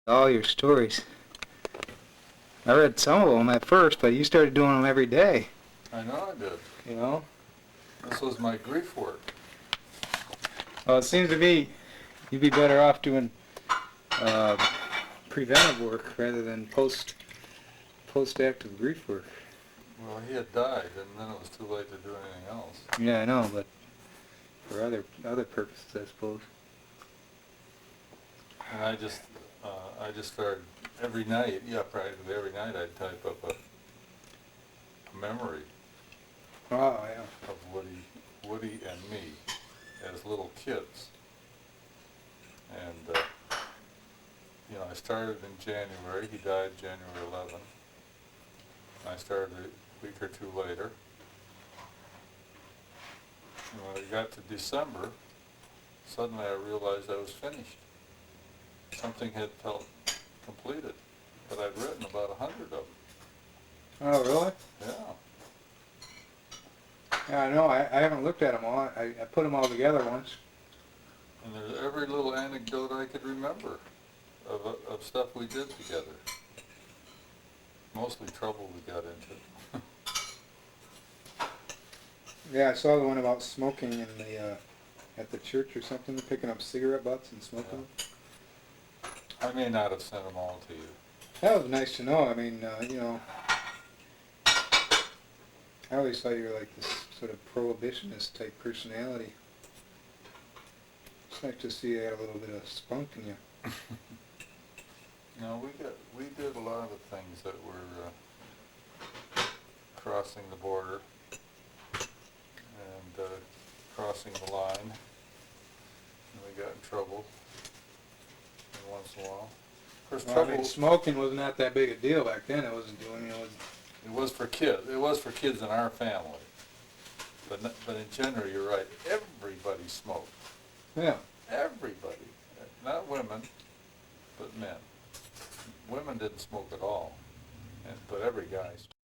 All your stories. I read some of them at first, but you started doing them every day. I know I did. You know? This was my grief work. Well, it seems to me you'd be better off doing preventive work rather than post-active grief work. Well, he had died, and then it was too late to do anything else. Yeah, I know, but for other purposes, I suppose. And I just started every night. Yeah, practically every night I'd type up a memory Oh, yeah. of Woody and me as little kids. And I started in January. He died January 11th. I started a week or two later. And when it got to December, suddenly I realized I was finished. Something had felt completed, but I'd written about 100 of them. Oh, really? Yeah. Yeah, I know. I haven't looked at them all. I put them all together once. And there's every little anecdote I could remember of stuff we did together. Mostly trouble we got into. Yeah, I saw the one about smoking in the at the church or something, picking up cigarette butts and smoking them. I may not have sent them all to you. That was nice to know. I mean, I always thought you were like this sort of prohibitionist type personality. It's nice to see you had a little bit of spunk in you. No, we did a lot of things that were crossing the border and crossing the line, and we got in trouble once in a while. Of course, Well, I mean, smoking was not that big a deal back then. It wasn't doing, It was for kids. It was for kids in our family. But in general, you're right. Everybody smoked. Yeah. Everybody. Not women, but men. Women didn't smoke at all, but every guy smoked.